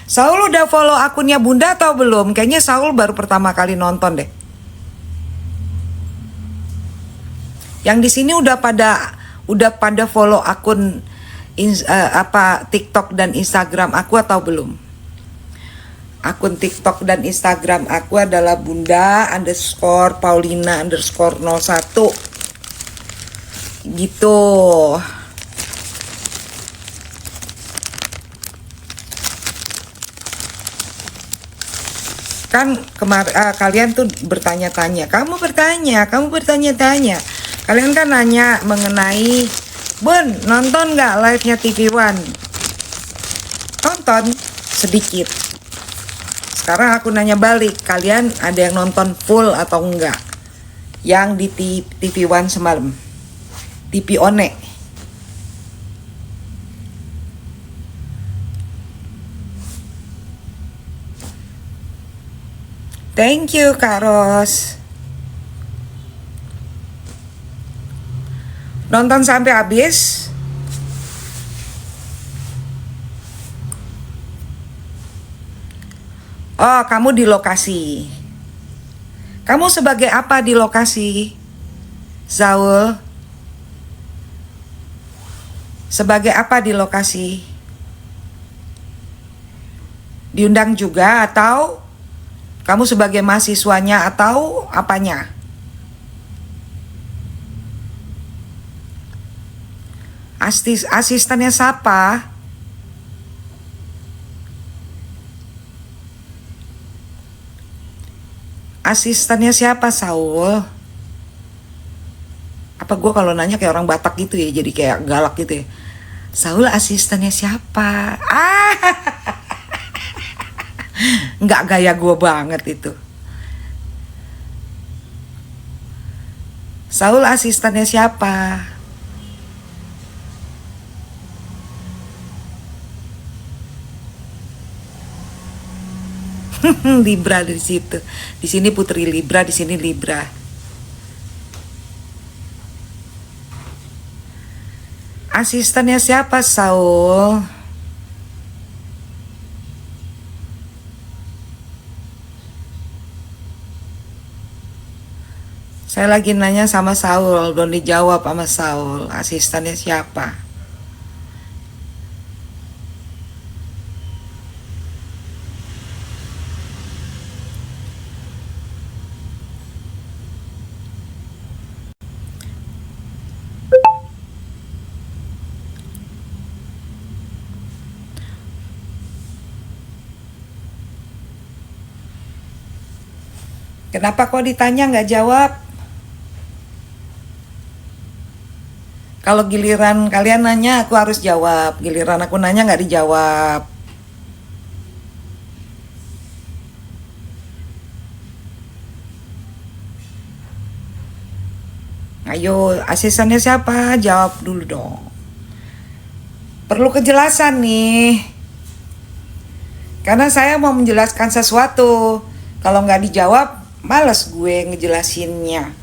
Saul udah follow akunnya Bunda atau belum? Kayaknya Saul baru pertama kali nonton deh. Yang di sini udah pada follow akun TikTok dan Instagram aku atau belum? Akun TikTok dan Instagram aku adalah Bunda_Paulina_01 gitu. Kan kalian tuh bertanya-tanya, kamu bertanya-tanya. Kalian kan nanya mengenai, Bun, nonton nggak live-nya TV One? Nonton sedikit. Sekarang aku nanya balik, kalian ada yang nonton full atau enggak? Yang di TV One semalam, TV One. Thank you, Kak Ros. Nonton sampai habis? Oh, kamu di lokasi. Kamu sebagai apa di lokasi, Zaul? Sebagai apa di lokasi? Diundang juga atau kamu sebagai mahasiswanya atau apanya? Asistennya siapa? Asistennya siapa, Saul? Apa gue kalau nanya kayak orang Batak gitu ya, jadi kayak galak gitu ya. Saul, asistennya siapa? Nggak gaya gue banget itu. Saul, asistennya siapa? Libra di situ. Di sini Putri Libra, di sini Libra. Asistennya siapa, Saul? Saya lagi nanya sama Saul, belum dijawab sama Saul. Asistennya siapa? Kenapa kok ditanya nggak jawab? Kalau giliran kalian nanya aku harus jawab, giliran aku nanya nggak dijawab. Ayo, asistennya siapa? Jawab dulu dong. Perlu kejelasan nih. Karena saya mau menjelaskan sesuatu. Kalau nggak dijawab, males gue ngejelasinnya.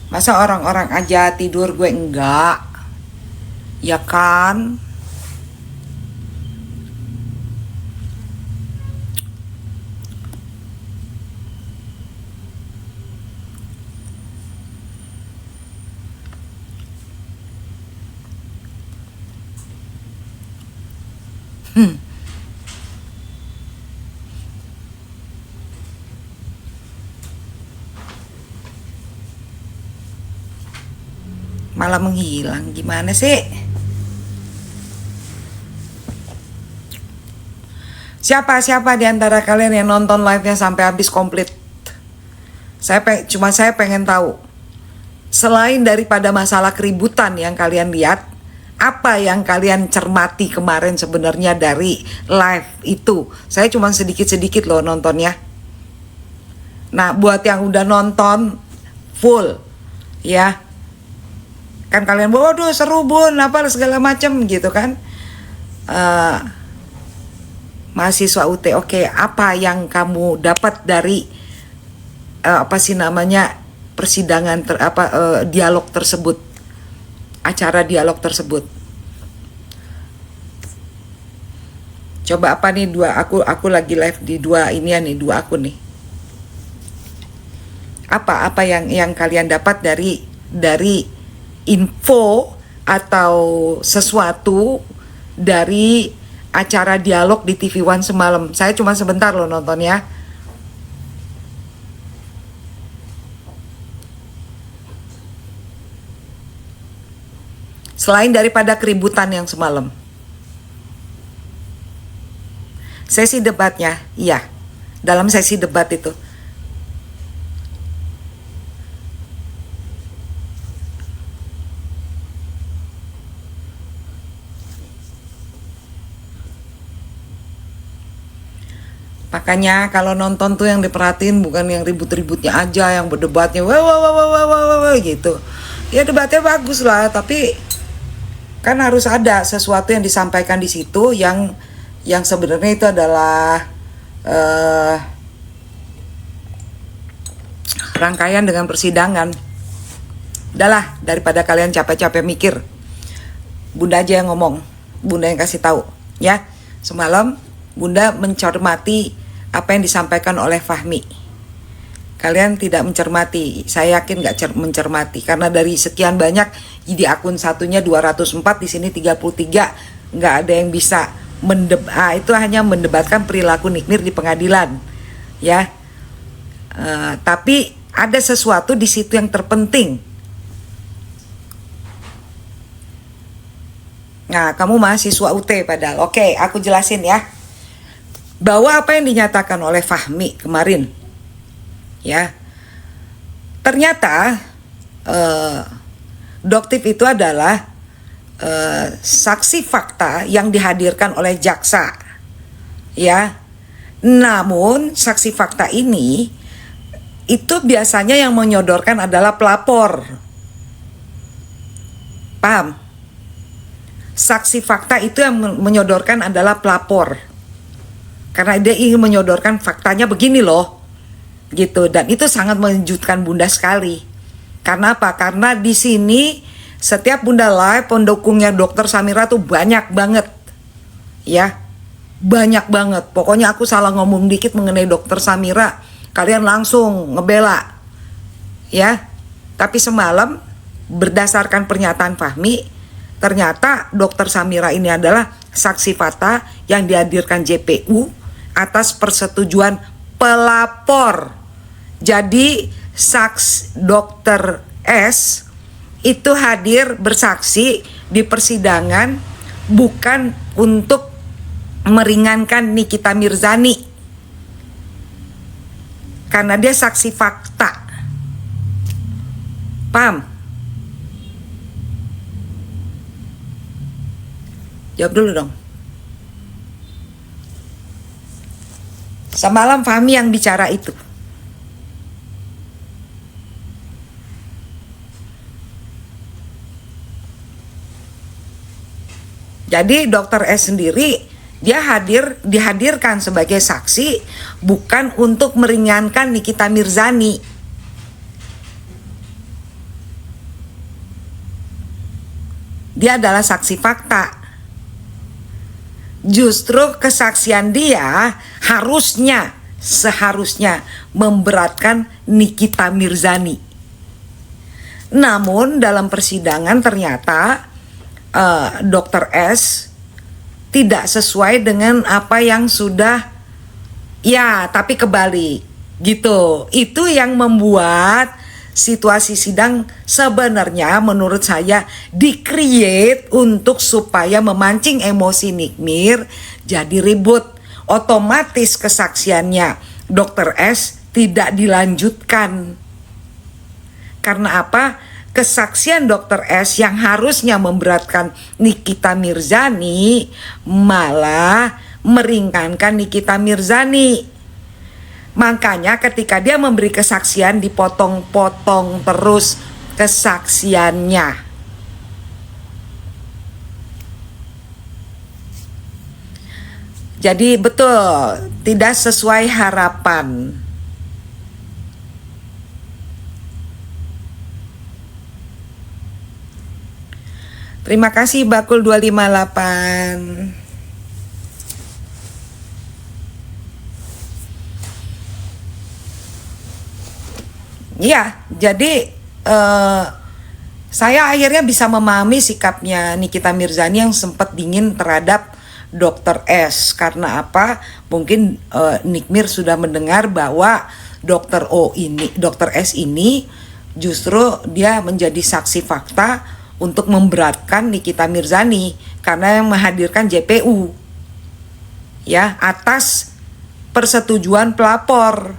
Masa orang-orang aja tidur gue enggak? Ya kan? Malah menghilang, gimana sih? Siapa di antara kalian yang nonton live-nya sampai habis komplit? Saya pengen tahu. Selain daripada masalah keributan yang kalian lihat, apa yang kalian cermati kemarin sebenarnya dari live itu? Saya cuma sedikit-sedikit loh nontonnya. Nah, buat yang udah nonton full, ya, kan kalian, waduh seru Bun, apa segala macem gitu kan. Mahasiswa UT, oke, apa yang kamu dapat dari apa sih namanya persidangan dialog tersebut, acara dialog tersebut? Coba apa nih dua, aku lagi live di dua ini ya nih, dua akun nih. Apa yang kalian dapat dari info atau sesuatu dari acara dialog di TV One semalam? Saya cuma sebentar loh nonton ya. Selain daripada keributan yang semalam. Sesi debatnya, iya. Dalam sesi debat itu. Makanya kalau nonton tuh yang diperhatiin bukan yang ribut-ributnya aja, yang berdebatnya wah gitu. Ya debatnya bagus lah, tapi kan harus ada sesuatu yang disampaikan di situ yang sebenarnya itu adalah rangkaian dengan persidangan. Udahlah, daripada kalian capek-capek mikir, Bunda aja yang ngomong, Bunda yang kasih tahu ya. Semalam Bunda mencermati apa yang disampaikan oleh Fahmi. Kalian tidak mencermati, saya yakin nggak mencermati, karena dari sekian banyak di akun satunya 204, di sini 33, nggak ada yang bisa itu hanya mendebatkan perilaku Nikmir di pengadilan, ya. Tapi ada sesuatu di situ yang terpenting. Nah, kamu mahasiswa UT padahal. Oke, aku jelasin ya. Bahwa apa yang dinyatakan oleh Fahmi kemarin, ya, ternyata Doktif itu adalah saksi fakta yang dihadirkan oleh jaksa, ya. Namun saksi fakta ini itu biasanya yang menyodorkan adalah pelapor, paham? Saksi fakta itu yang menyodorkan adalah pelapor, karena dia ingin menyodorkan faktanya begini loh, gitu. Dan itu sangat mengejutkan Bunda sekali. Karena apa? Karena di sini setiap Bunda live pendukungnya Dokter Samira tuh banyak banget, ya, banyak banget. Pokoknya aku salah ngomong dikit mengenai Dokter Samira, kalian langsung ngebela, ya. Tapi semalam berdasarkan pernyataan Fahmi, ternyata Dokter Samira ini adalah saksi fakta yang dihadirkan JPU atas persetujuan pelapor. Jadi Dokter S itu hadir bersaksi di persidangan bukan untuk meringankan Nikita Mirzani, karena dia saksi fakta, paham? Jawab dulu dong. Semalam Fahmi yang bicara itu. Jadi Dokter S sendiri dia dihadirkan sebagai saksi bukan untuk meringankan Nikita Mirzani. Dia adalah saksi fakta. Justru kesaksian dia seharusnya memberatkan Nikita Mirzani. Namun dalam persidangan ternyata Dokter S tidak sesuai dengan apa yang sudah, ya, tapi kebalik gitu. Itu yang membuat situasi sidang sebenarnya menurut saya di-create untuk supaya memancing emosi Nikmir jadi ribut. Otomatis kesaksiannya Dokter S tidak dilanjutkan. Karena apa? Kesaksian Dokter S yang harusnya memberatkan Nikita Mirzani malah meringankan Nikita Mirzani. Makanya ketika dia memberi kesaksian dipotong-potong terus kesaksiannya. Jadi betul, tidak sesuai harapan. Terima kasih Bakul 258. Iya, jadi eh, saya akhirnya bisa memahami sikapnya Nikita Mirzani yang sempat dingin terhadap Dokter S. Karena apa? Mungkin Nikmir sudah mendengar bahwa Dokter S ini justru dia menjadi saksi fakta untuk memberatkan Nikita Mirzani karena yang menghadirkan JPU ya atas persetujuan pelapor.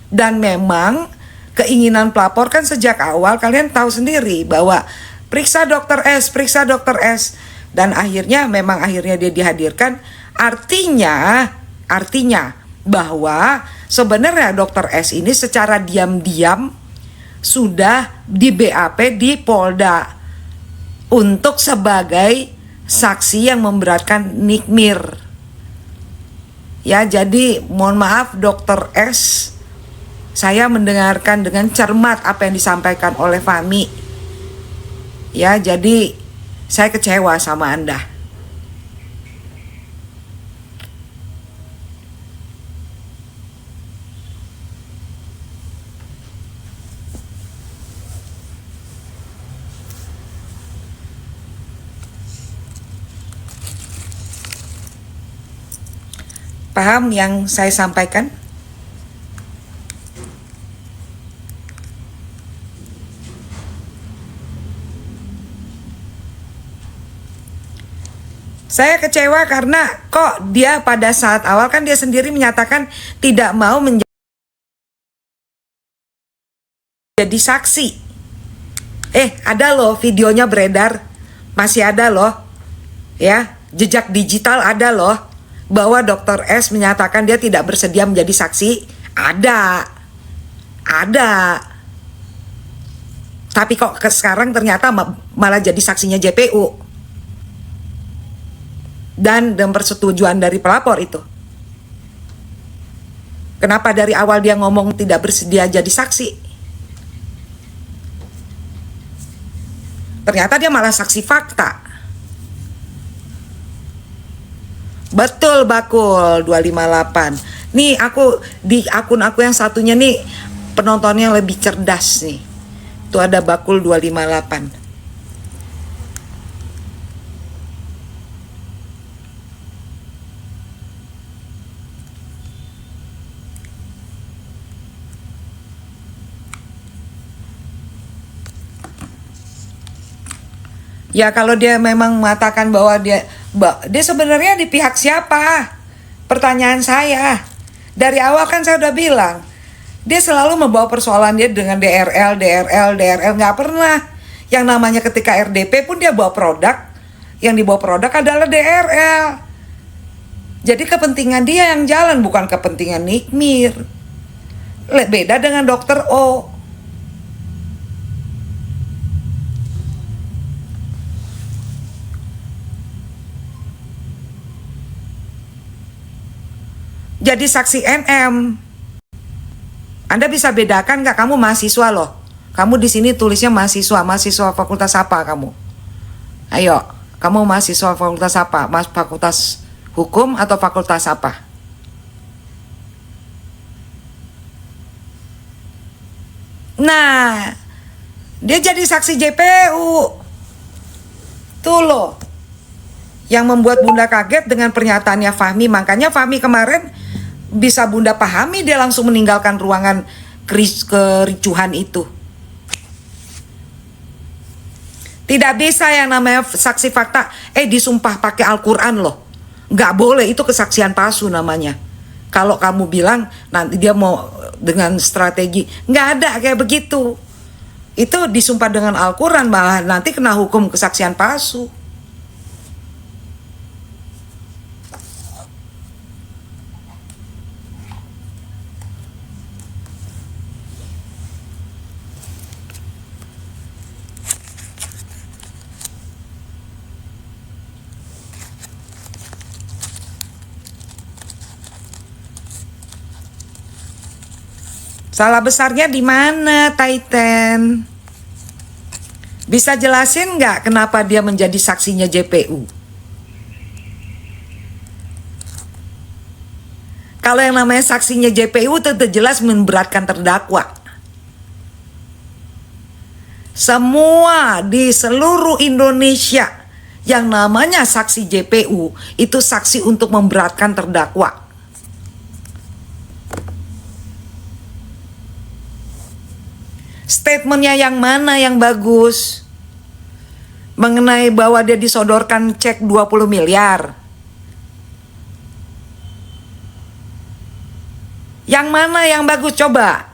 Dan memang keinginan pelapor kan sejak awal kalian tahu sendiri bahwa periksa dokter S, dan akhirnya dia dihadirkan. Artinya bahwa sebenarnya dokter S ini secara diam-diam sudah di BAP di Polda untuk sebagai saksi yang memberatkan Nikmir. Ya, jadi mohon maaf dokter S, saya mendengarkan dengan cermat apa yang disampaikan oleh Fahmi. Ya, jadi saya kecewa sama Anda. Paham yang saya sampaikan? Saya kecewa karena kok dia pada saat awal kan dia sendiri menyatakan tidak mau menjadi saksi. Ada loh videonya beredar, masih ada loh, ya jejak digital ada loh, bahwa dokter S menyatakan dia tidak bersedia menjadi saksi. Ada. Tapi kok sekarang ternyata malah jadi saksinya JPU. Dan persetujuan dari pelapor itu. Kenapa dari awal dia ngomong tidak bersedia jadi saksi? Ternyata dia malah saksi fakta. Betul bakul 258. Nih aku di akun aku yang satunya nih penontonnya lebih cerdas nih. Tuh ada bakul 258. Ya kalau dia memang mengatakan bahwa dia sebenarnya di pihak siapa? Pertanyaan saya. Dari awal kan saya udah bilang, dia selalu membawa persoalan dia dengan DRL, nggak pernah. Yang namanya ketika RDP pun dia bawa produk, yang dibawa produk adalah DRL. Jadi kepentingan dia yang jalan, bukan kepentingan Nikmir. Beda dengan dokter O. Jadi saksi NM. Anda bisa bedakan nggak? Kamu mahasiswa loh. Kamu di sini tulisnya mahasiswa fakultas apa kamu? Ayo, kamu mahasiswa fakultas apa? Fakultas hukum atau fakultas apa? Nah, dia jadi saksi JPU. Tuh loh. Yang membuat Bunda kaget dengan pernyataannya Fahmi. Makanya Fahmi kemarin bisa Bunda pahami, dia langsung meninggalkan ruangan kericuhan itu. Tidak bisa yang namanya saksi fakta disumpah pakai Al-Quran loh. Nggak boleh, itu kesaksian palsu namanya. Kalau kamu bilang nanti dia mau dengan strategi, nggak ada kayak begitu. Itu disumpah dengan Al-Quran, malah nanti kena hukum kesaksian palsu. Salah besarnya di mana, Titan? Bisa jelasin nggak kenapa dia menjadi saksinya JPU? Kalau yang namanya saksinya JPU itu jelas memberatkan terdakwa. Semua di seluruh Indonesia yang namanya saksi JPU itu saksi untuk memberatkan terdakwa. Statementnya yang mana yang bagus? Mengenai bahwa dia disodorkan cek 20 miliar. Yang mana yang bagus coba?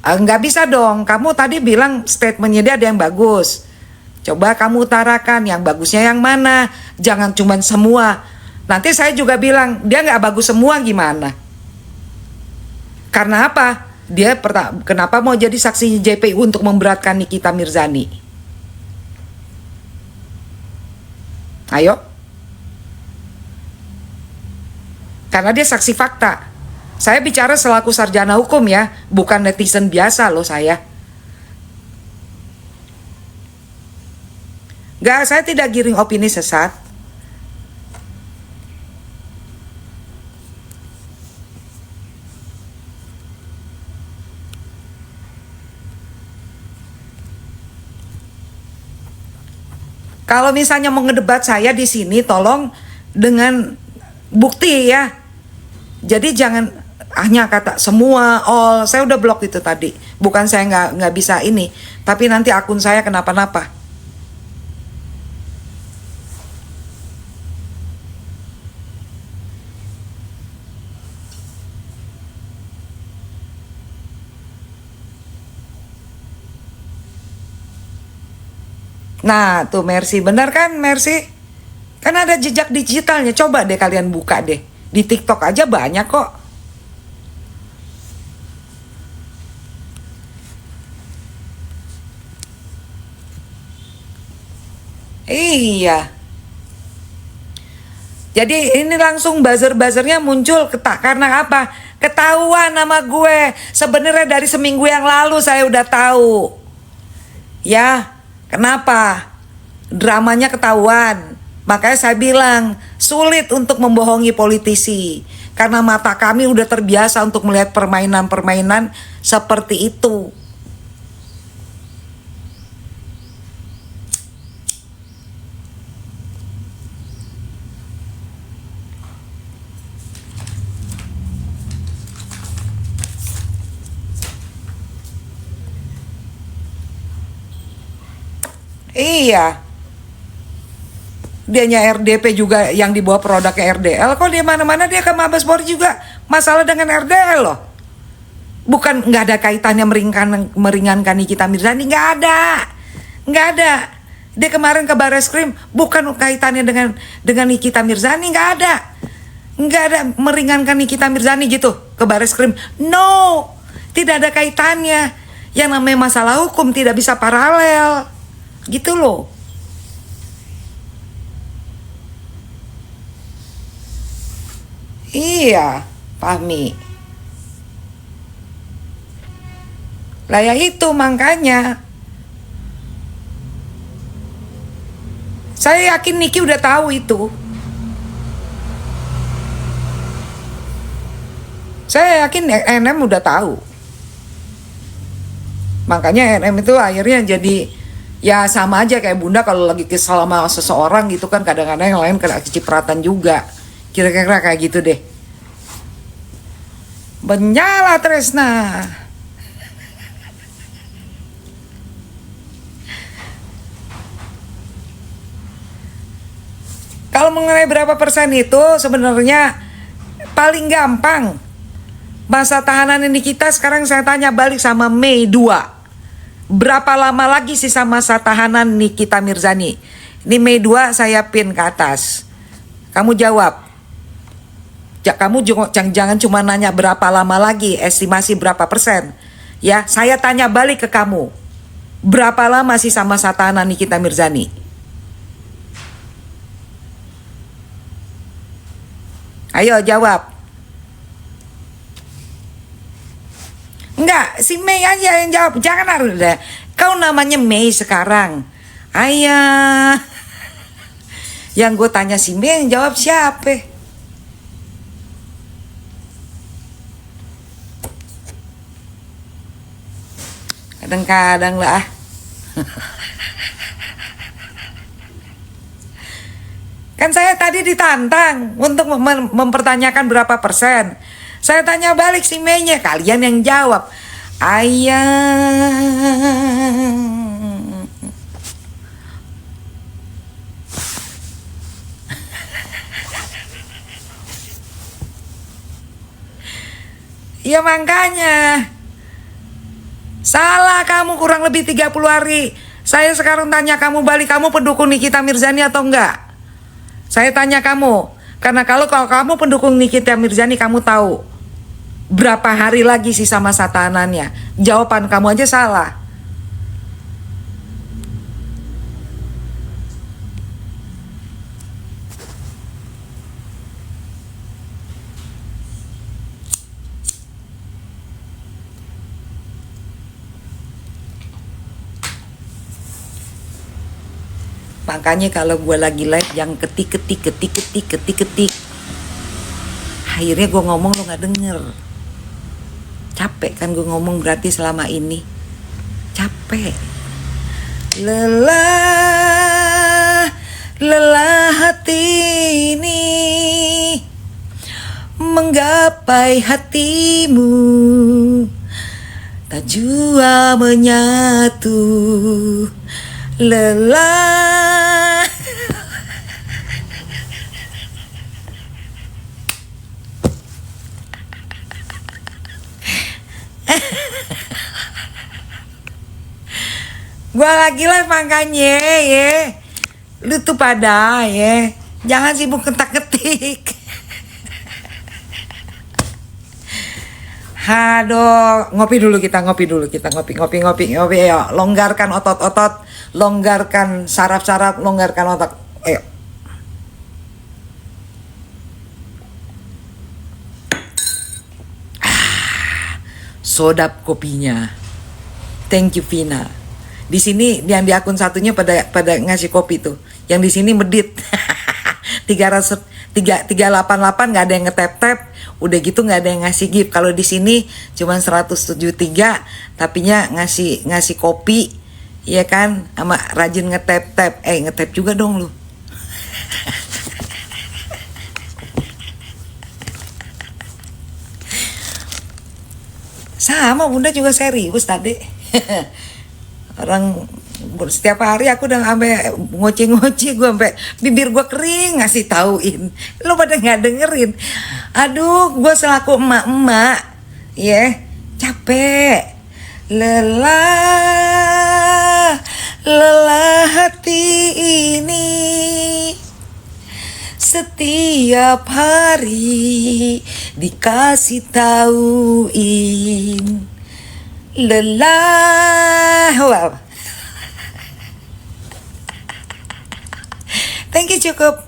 Nggak bisa dong, kamu tadi bilang statementnya dia ada yang bagus. Coba kamu utarakan yang bagusnya yang mana. Jangan cuma semua. Nanti saya juga bilang dia nggak bagus semua gimana? Karena apa? Dia kenapa mau jadi saksi JPU untuk memberatkan Nikita Mirzani? Ayo. Karena dia saksi fakta. Saya bicara selaku sarjana hukum ya, bukan netizen biasa loh saya. Saya tidak giring opini sesat. Kalau misalnya mau ngedebat saya di sini, tolong dengan bukti ya. Jadi jangan hanya kata semua, saya udah blok itu tadi. Bukan saya nggak bisa ini, tapi nanti akun saya kenapa-napa. Nah tuh Mercy, benar kan Mercy? Kan ada jejak digitalnya, coba deh kalian buka deh. Di TikTok aja banyak kok. Iya. Jadi ini langsung buzzer-buzzernya muncul karena apa? Ketahuan nama gue. Sebenarnya dari seminggu yang lalu saya udah tahu. Ya, kenapa? Dramanya ketahuan. Makanya saya bilang sulit untuk membohongi politisi. Karena mata kami udah terbiasa untuk melihat permainan-permainan seperti itu. Iya. Dianya RDP juga yang dibawa produknya RDL. Kok dia mana-mana dia ke Mabes Polri juga masalah dengan RDL loh. Bukan nggak ada kaitannya meringankan Nikita Mirzani, nggak ada. Dia kemarin ke Barreskrim bukan kaitannya dengan Nikita Mirzani, nggak ada meringankan Nikita Mirzani gitu ke Barreskrim. No, tidak ada kaitannya. Yang namanya masalah hukum tidak bisa paralel. Gitu loh. Iya, Fahmi. Lah ya itu makanya. Saya yakin Niki udah tahu itu. Saya yakin NM udah tahu. Makanya NM itu akhirnya jadi ya sama aja kayak Bunda kalau lagi kesal sama seseorang gitu kan, kadang-kadang yang lain kena kecipratan juga. Kira-kira kayak gitu deh. Benyala Tresna. Kalau mengenai berapa persen itu sebenarnya paling gampang. Masa tahanan ini kita sekarang saya tanya balik sama Mei 2. Berapa lama lagi sisa masa tahanan Nikita Mirzani? Ini Mei 2 saya pin ke atas. Kamu jawab. Kamu jangan cuma nanya berapa lama lagi, estimasi berapa persen. Ya, saya tanya balik ke kamu. Berapa lama sisa masa tahanan Nikita Mirzani? Ayo jawab. Enggak, si Mei aja yang jawab. Jangan harus deh. Kau namanya Mei sekarang. Ayah. Yang gue tanya si Mei yang jawab siapa? Kadang-kadang lah. Kan saya tadi ditantang untuk mempertanyakan berapa persen. Saya tanya balik si Mei-nya, kalian yang jawab. Ayang. Ya makanya. Salah kamu kurang lebih 30 hari. Saya sekarang tanya kamu balik, kamu pendukung Nikita Mirzani atau enggak? Saya tanya kamu, karena kalau kamu pendukung Nikita Mirzani, kamu tahu berapa hari lagi sisa masa tahanannya. Jawaban kamu aja salah. Makanya kalau gue lagi live yang ketik. Akhirnya gue ngomong lo gak denger. Capek kan gue ngomong berarti selama ini. Capek. Lelah hati ini menggapai hatimu, tak jua menyatu. Lelah. Gua lagi live makanya ya. Lu tuh pada ya, jangan sibuk ketak-ketik. Aduh, ngopi dulu kita ngopi. Ayo, longgarkan otot-otot, longgarkan saraf-saraf, longgarkan otak. Ayo. Sodap kopinya. Thank you Vina. Di sini yang di akun satunya pada ngasih kopi tuh. Yang di sini medit. 388 nggak ada yang ngetap-tap, udah gitu nggak ada yang ngasih gift. Kalau di sini cuma 173, tapinya ngasih kopi, ya kan, sama rajin ngetap-tap. Ngetap juga dong lu. Sama Bunda juga serius tadi. Orang setiap hari aku udah sampai ngoce-ngoce, gue sampai bibir gue kering ngasih tauin, lo pada nggak dengerin. Aduh, gue selaku emak-emak ya capek. Lelah hati ini setiap hari dikasih tauin. Lelah. Wow. Thank you, cukup.